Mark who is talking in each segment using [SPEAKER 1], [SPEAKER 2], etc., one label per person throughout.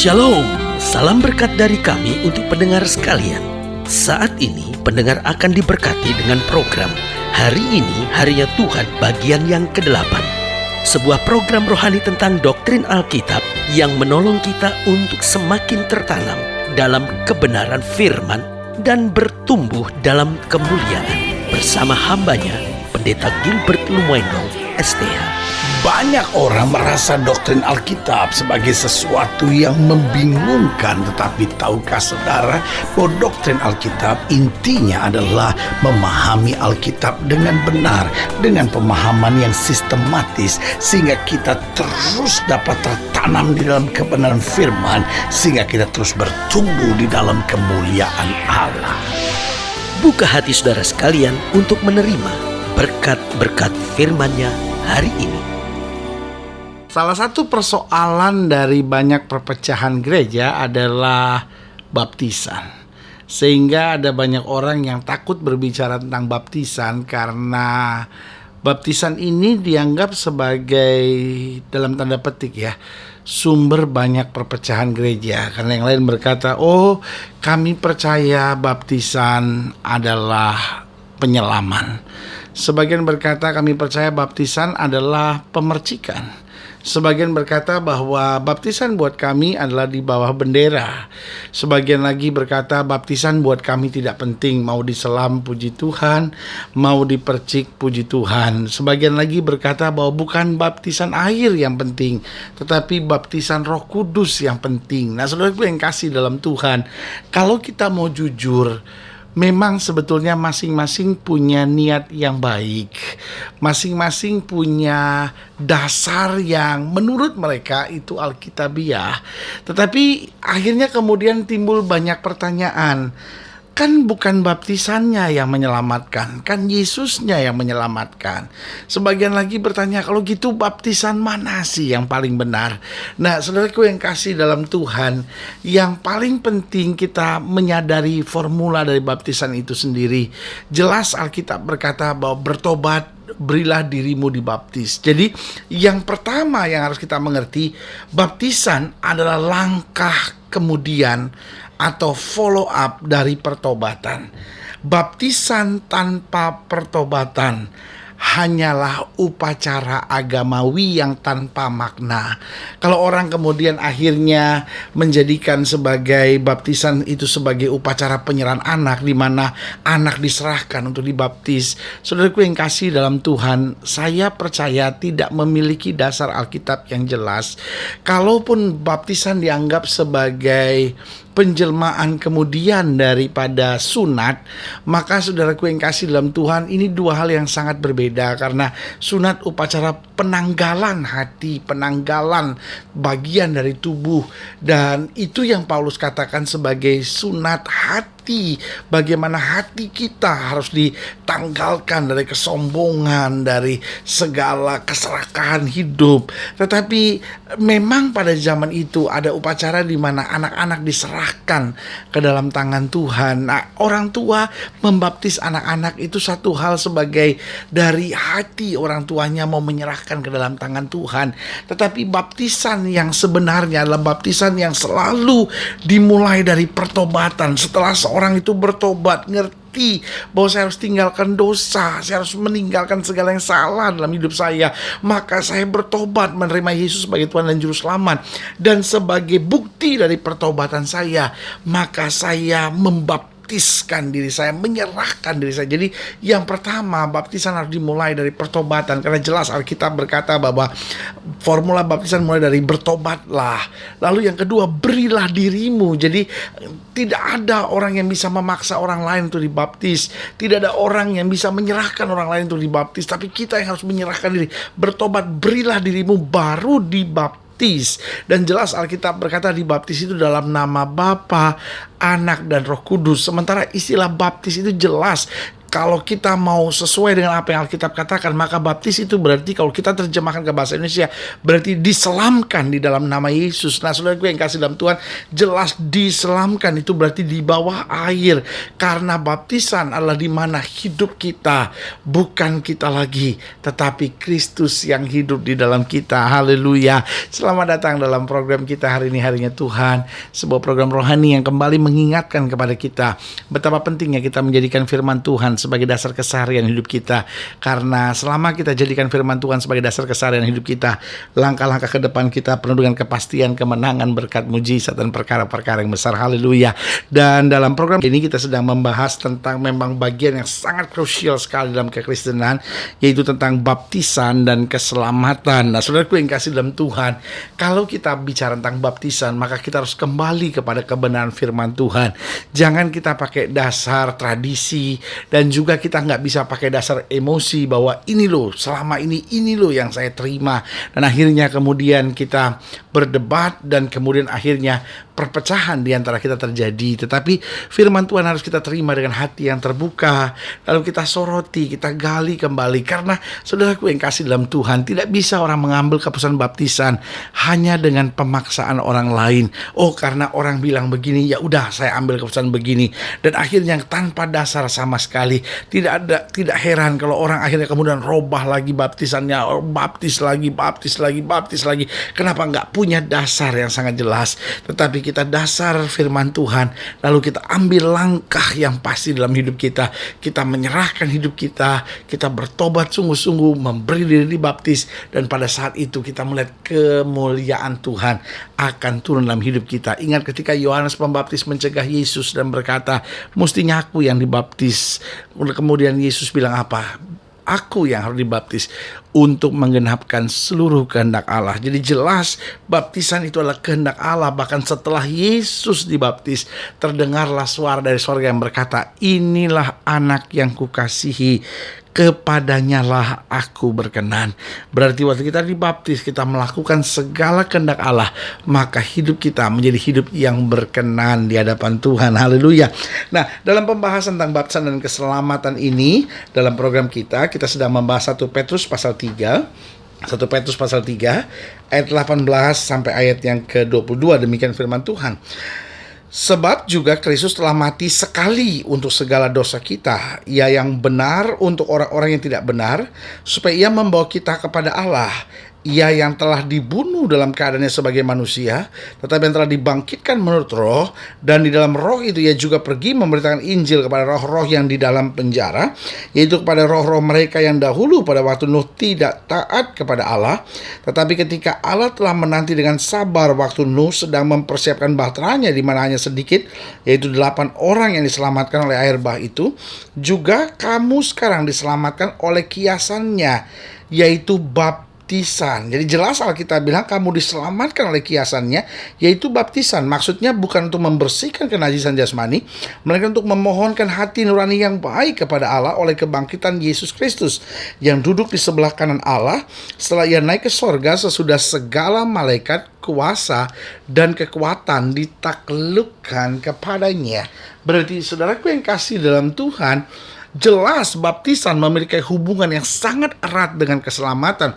[SPEAKER 1] Shalom, salam berkat dari kami untuk pendengar sekalian. Saat ini pendengar akan diberkati dengan program Hari Ini Harinya Tuhan bagian yang ke-8. Sebuah program rohani tentang doktrin Alkitab yang menolong kita untuk semakin tertanam dalam kebenaran firman dan bertumbuh dalam kemuliaan. Bersama hambanya, Pendeta Gilbert Lumwendo, STH.
[SPEAKER 2] Banyak orang merasa doktrin Alkitab sebagai sesuatu yang membingungkan. Tetapi tahukah saudara bahwa doktrin Alkitab intinya adalah memahami Alkitab dengan benar, dengan pemahaman yang sistematis, sehingga kita terus dapat tertanam di dalam kebenaran firman, sehingga kita terus bertumbuh di dalam kemuliaan Allah.
[SPEAKER 1] Buka hati saudara sekalian untuk menerima berkat-berkat firman-Nya hari ini.
[SPEAKER 3] Salah satu persoalan dari banyak perpecahan gereja adalah baptisan. Sehingga ada banyak orang yang takut berbicara tentang baptisan karena baptisan ini dianggap sebagai, dalam tanda petik ya, sumber banyak perpecahan gereja. Karena yang lain berkata, oh kami percaya baptisan adalah penyelaman. Sebagian berkata kami percaya baptisan adalah pemercikan. Sebagian berkata bahwa baptisan buat kami adalah di bawah bendera. Sebagian lagi berkata baptisan buat kami tidak penting, mau diselam puji Tuhan, mau dipercik puji Tuhan. Sebagian lagi berkata bahwa bukan baptisan air yang penting, tetapi baptisan Roh Kudus yang penting. Nah, saudaraku yang kasih dalam Tuhan, kalau kita mau jujur, memang sebetulnya masing-masing punya niat yang baik. Masing-masing punya dasar yang menurut mereka itu alkitabiah. Tetapi akhirnya kemudian timbul banyak pertanyaan. Kan bukan baptisannya yang menyelamatkan, kan Yesusnya yang menyelamatkan. Sebagian lagi bertanya, kalau gitu baptisan mana sih yang paling benar? Nah, saudaraku yang kasih dalam Tuhan, yang paling penting kita menyadari formula dari baptisan itu sendiri. Jelas Alkitab berkata bahwa bertobat, berilah dirimu dibaptis. Jadi yang pertama yang harus kita mengerti, baptisan adalah langkah kemudian atau follow up dari pertobatan. Baptisan tanpa pertobatan hanyalah upacara agamawi yang tanpa makna. Kalau orang kemudian akhirnya menjadikan sebagai baptisan itu sebagai upacara penyerahan anak, di mana anak diserahkan untuk dibaptis, saudaraku yang kasih dalam Tuhan, saya percaya tidak memiliki dasar Alkitab yang jelas. Kalaupun baptisan dianggap sebagai penjelmaan kemudian daripada sunat, maka saudaraku yang kasih dalam Tuhan, ini dua hal yang sangat berbeda. Karena sunat upacara penanggalan hati, penanggalan bagian dari tubuh, dan itu yang Paulus katakan sebagai sunat hati. Bagaimana hati kita harus ditanggalkan dari kesombongan, dari segala keserakahan hidup. Tetapi memang pada zaman itu ada upacara di mana anak-anak diserahkan ke dalam tangan Tuhan. Nah, orang tua membaptis anak-anak itu satu hal sebagai dari hati orang tuanya mau menyerahkan ke dalam tangan Tuhan. Tetapi baptisan yang sebenarnya adalah baptisan yang selalu dimulai dari pertobatan. Setelah seorang itu bertobat, ngerti bahwa saya harus tinggalkan dosa, saya harus meninggalkan segala yang salah dalam hidup saya, maka saya bertobat menerima Yesus sebagai Tuhan dan Juru Selamat. Dan sebagai bukti dari pertobatan saya, maka saya membaptiskan diri saya, menyerahkan diri saya. Jadi yang pertama, baptisan harus dimulai dari pertobatan, karena jelas Alkitab berkata bahwa formula baptisan mulai dari bertobatlah. Lalu yang kedua, berilah dirimu. Jadi tidak ada orang yang bisa memaksa orang lain untuk dibaptis. Tidak ada orang yang bisa menyerahkan orang lain untuk dibaptis. Tapi kita yang harus menyerahkan diri. Bertobat, berilah dirimu, baru dibaptis. Dan jelas Alkitab berkata dibaptis itu dalam nama Bapa, Anak, dan Roh Kudus. Sementara istilah baptis itu jelas kalau kita mau sesuai dengan apa yang Alkitab katakan, maka baptis itu berarti kalau kita terjemahkan ke bahasa Indonesia, berarti diselamkan di dalam nama Yesus. Nah, saudaraku yang kasih dalam Tuhan, jelas diselamkan itu berarti di bawah air. Karena baptisan adalah di mana hidup kita, bukan kita lagi, tetapi Kristus yang hidup di dalam kita. Haleluya. Selamat datang dalam program kita hari ini, Harinya Tuhan. Sebuah program rohani yang kembali mengingatkan kepada kita betapa pentingnya kita menjadikan firman Tuhan sebagai dasar keseharian hidup kita. Karena selama kita jadikan firman Tuhan sebagai dasar keseharian hidup kita, langkah-langkah ke depan kita penuh dengan kepastian, kemenangan, berkat, mujizat, dan perkara-perkara yang besar. Haleluya. Dan dalam program ini kita sedang membahas tentang memang bagian yang sangat krusial sekali dalam kekristenan, yaitu tentang baptisan dan keselamatan. Nah, saudaraku yang kasih dalam Tuhan, kalau kita bicara tentang baptisan, maka kita harus kembali kepada kebenaran firman Tuhan. Jangan kita pakai dasar tradisi, dan juga kita nggak bisa pakai dasar emosi bahwa ini loh, selama ini loh yang saya terima. Dan akhirnya kemudian kita berdebat, dan kemudian akhirnya perpecahan di antara kita terjadi. Tetapi firman Tuhan harus kita terima dengan hati yang terbuka, lalu kita soroti, kita gali kembali. Karena saudaraku yang kasih dalam Tuhan, tidak bisa orang mengambil keputusan baptisan hanya dengan pemaksaan orang lain. Oh, karena orang bilang begini, ya udah saya ambil keputusan begini. Dan akhirnya tanpa dasar sama sekali. Tidak heran kalau orang akhirnya kemudian robah lagi baptisannya, baptis lagi. Kenapa nggak punya dasar yang sangat jelas? Tetapi kita dasar firman Tuhan, lalu kita ambil langkah yang pasti dalam hidup kita. Kita menyerahkan hidup kita, kita bertobat sungguh-sungguh, memberi diri dibaptis, dan pada saat itu kita melihat kemuliaan Tuhan akan turun dalam hidup kita. Ingat ketika Yohanes Pembaptis mencegah Yesus dan berkata, mestinya aku yang dibaptis. Kemudian Yesus bilang apa? Aku yang harus dibaptis untuk menggenapkan seluruh kehendak Allah. Jadi jelas baptisan itu adalah kehendak Allah. Bahkan setelah Yesus dibaptis, terdengarlah suara dari sorga yang berkata, inilah anak yang kukasihi, kepadanya lah aku berkenan. Berarti waktu kita dibaptis, kita melakukan segala kehendak Allah, maka hidup kita menjadi hidup yang berkenan di hadapan Tuhan. Haleluya. Nah, dalam pembahasan tentang baptisan dan keselamatan ini, dalam program kita sedang membahas 1 Petrus pasal 3. 1 Petrus pasal 3 ayat 18 sampai ayat yang ke-22. Demikian firman Tuhan. Sebab juga Kristus telah mati sekali untuk segala dosa kita, Ia yang benar untuk orang-orang yang tidak benar, supaya Ia membawa kita kepada Allah. Ia yang telah dibunuh dalam keadaannya sebagai manusia, tetapi yang telah dibangkitkan menurut roh, dan di dalam roh itu Ia juga pergi memberitakan Injil kepada roh-roh yang di dalam penjara, yaitu kepada roh-roh mereka yang dahulu pada waktu Nuh tidak taat kepada Allah. Tetapi ketika Allah telah menanti dengan sabar waktu Nuh sedang mempersiapkan bahteranya, di mana hanya sedikit, yaitu 8 orang yang diselamatkan oleh air bah itu, juga kamu sekarang diselamatkan oleh kiasannya, yaitu baptisan. Jadi jelas Alkitab bilang kamu diselamatkan oleh kiasannya, yaitu baptisan. Maksudnya bukan untuk membersihkan kenajisan jasmani, melainkan untuk memohonkan hati nurani yang baik kepada Allah oleh kebangkitan Yesus Kristus yang duduk di sebelah kanan Allah setelah Ia naik ke sorga sesudah segala malaikat, kuasa, dan kekuatan ditaklukkan kepadanya. Berarti saudaraku yang kasih dalam Tuhan, jelas baptisan memiliki hubungan yang sangat erat dengan keselamatan.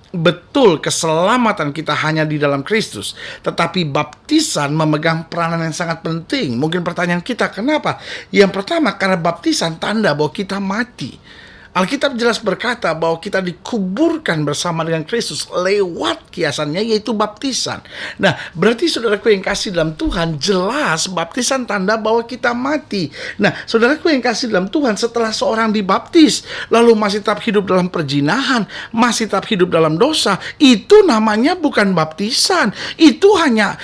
[SPEAKER 3] Betul, keselamatan kita hanya di dalam Kristus, tetapi baptisan memegang peranan yang sangat penting. Mungkin pertanyaan kita, kenapa? Yang pertama, karena baptisan tanda bahwa kita mati. Alkitab jelas berkata bahwa kita dikuburkan bersama dengan Kristus lewat kiasannya, yaitu baptisan. Nah, berarti saudaraku yang kasih dalam Tuhan, jelas baptisan tanda bahwa kita mati. Nah, saudaraku yang kasih dalam Tuhan, setelah seorang dibaptis, lalu masih tetap hidup dalam perjinahan, masih tetap hidup dalam dosa, itu namanya bukan baptisan. Itu hanya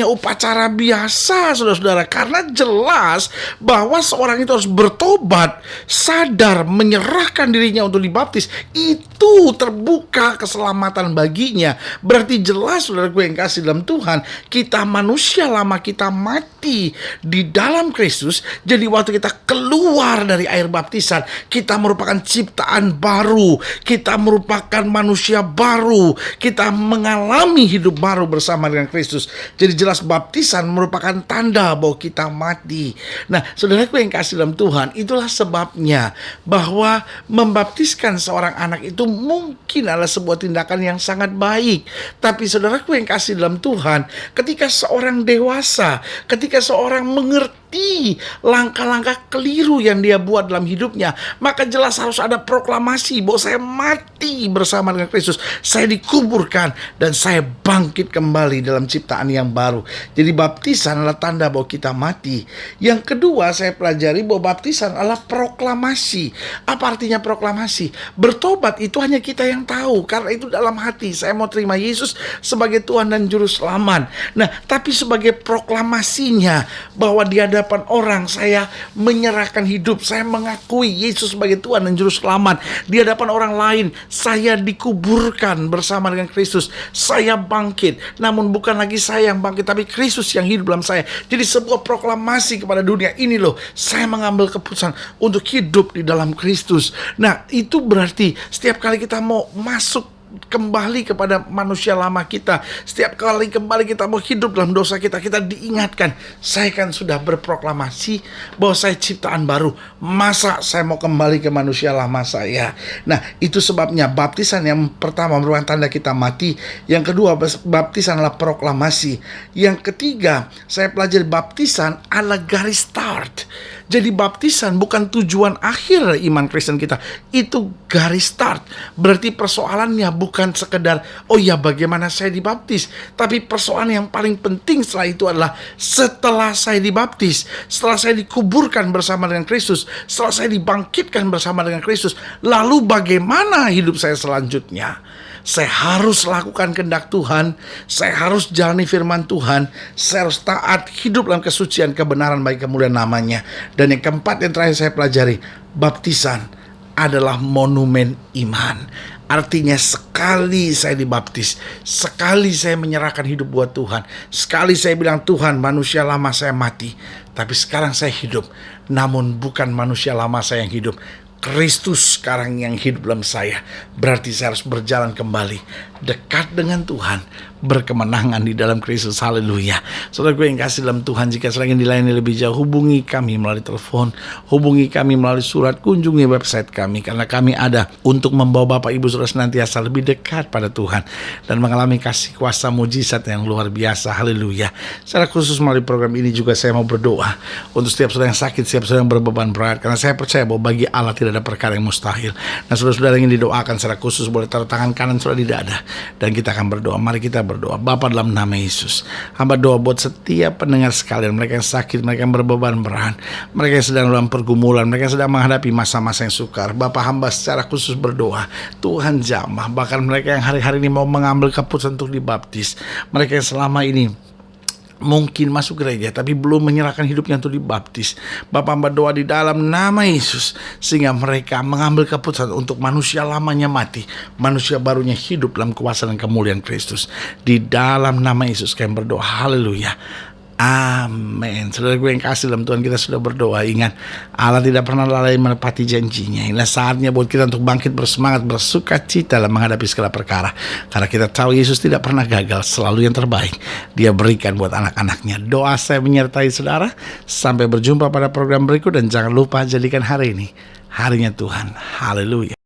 [SPEAKER 3] upacara biasa, saudara-saudara. Karena jelas bahwa seorang itu harus bertobat, sadar, menyerah menyerahkan dirinya untuk dibaptis, itu terbuka keselamatan baginya. Berarti jelas, saudaraku yang kasih dalam Tuhan, kita manusia lama kita mati di dalam Kristus. Jadi waktu kita keluar dari air baptisan, kita merupakan ciptaan baru, kita merupakan manusia baru, kita mengalami hidup baru bersama dengan Kristus. Jadi jelas baptisan merupakan tanda bahwa kita mati. Nah, saudaraku yang kasih dalam Tuhan, itulah sebabnya bahwa membaptiskan seorang anak itu mungkin adalah sebuah tindakan yang sangat baik. Tapi saudaraku yang kasih dalam Tuhan, ketika seorang dewasa, ketika seorang mengerti langkah-langkah keliru yang dia buat dalam hidupnya, maka jelas harus ada proklamasi bahwa saya mati bersama dengan Kristus, saya dikuburkan dan saya bangkit kembali dalam ciptaan yang baru. Jadi baptisan adalah tanda bahwa kita mati. Yang kedua, saya pelajari bahwa baptisan adalah proklamasi. Apa artinya proklamasi? Bertobat itu hanya kita yang tahu, karena itu dalam hati saya mau terima Yesus sebagai Tuhan dan Juru Selamat. Nah, tapi sebagai proklamasinya bahwa di hadapan orang saya menyerahkan hidup, saya mengakui Yesus sebagai Tuhan dan Juru Selamat. Di hadapan orang lain saya dikuburkan bersama dengan Kristus, saya bangkit. Namun bukan lagi saya yang bangkit, tapi Kristus yang hidup dalam saya. Jadi sebuah proklamasi kepada dunia ini loh, saya mengambil keputusan untuk hidup di dalam Kristus. Nah, itu berarti setiap kali kita mau masuk kembali kepada manusia lama kita, setiap kali kembali kita mau hidup dalam dosa kita, kita diingatkan, saya kan sudah berproklamasi bahwa saya ciptaan baru, masa saya mau kembali ke manusia lama saya. Nah, itu sebabnya baptisan yang pertama merupakan tanda kita mati. Yang kedua, baptisan adalah proklamasi. Yang ketiga, saya pelajari baptisan adalah garis start. Jadi baptisan bukan tujuan akhir iman Kristen kita, itu garis start. Berarti persoalannya bukan sekedar, oh ya bagaimana saya dibaptis, tapi persoalan yang paling penting setelah itu adalah setelah saya dibaptis, setelah saya dikuburkan bersama dengan Kristus, setelah saya dibangkitkan bersama dengan Kristus, lalu bagaimana hidup saya selanjutnya? Saya harus lakukan kehendak Tuhan, saya harus jalani firman Tuhan, saya harus taat, hidup dalam kesucian, kebenaran bagi kemuliaan namanya. Dan yang keempat, yang terakhir saya pelajari, baptisan adalah monumen iman. Artinya sekali saya dibaptis, sekali saya menyerahkan hidup buat Tuhan, sekali saya bilang Tuhan, manusia lama saya mati, tapi sekarang saya hidup. Namun bukan manusia lama saya yang hidup, Kristus sekarang yang hidup dalam saya. Berarti saya harus berjalan kembali dekat dengan Tuhan, berkemenangan di dalam Kristus. Haleluya. Saudara gue yang kasih dalam Tuhan, jika sedang dilayani lebih jauh, hubungi kami melalui telepon, hubungi kami melalui surat, kunjungi website kami, karena kami ada untuk membawa Bapak Ibu Saudara senantiasa lebih dekat pada Tuhan dan mengalami kasih kuasa mujizat yang luar biasa. Haleluya. Secara khusus melalui program ini juga saya mau berdoa untuk setiap saudara yang sakit, setiap saudara yang berbeban berat, karena saya percaya bahwa bagi Allah tidak ada perkara yang mustahil. Nah, saudara-saudara yang ingin didoakan secara khusus boleh taruh tangan kanan saudara di dada, dan kita akan berdoa. Mari kita berdoa. Bapa, dalam nama Yesus, hamba doa buat setiap pendengar sekalian, mereka yang sakit, mereka yang berbeban berat, mereka yang sedang dalam pergumulan, mereka yang sedang menghadapi masa-masa yang sukar. Bapa, hamba secara khusus berdoa, Tuhan jamah, bahkan mereka yang hari-hari ini mau mengambil keputusan untuk dibaptis, mereka yang selama ini mungkin masuk gereja tapi belum menyerahkan hidupnya untuk dibaptis, Bapak hamba doa di dalam nama Yesus, sehingga mereka mengambil keputusan untuk manusia lamanya mati, manusia barunya hidup dalam kuasa dan kemuliaan Kristus. Di dalam nama Yesus kami berdoa. Haleluya. Amin. Saudara gue yang kasih dalam Tuhan, kita sudah berdoa. Ingat, Allah tidak pernah lalai menepati janjinya. Inilah saatnya buat kita untuk bangkit bersemangat, bersuka cita dalam menghadapi segala perkara. Karena kita tahu Yesus tidak pernah gagal, selalu yang terbaik Dia berikan buat anak-anaknya. Doa saya menyertai saudara. Sampai berjumpa pada program berikut, dan jangan lupa jadikan hari ini harinya Tuhan. Haleluya.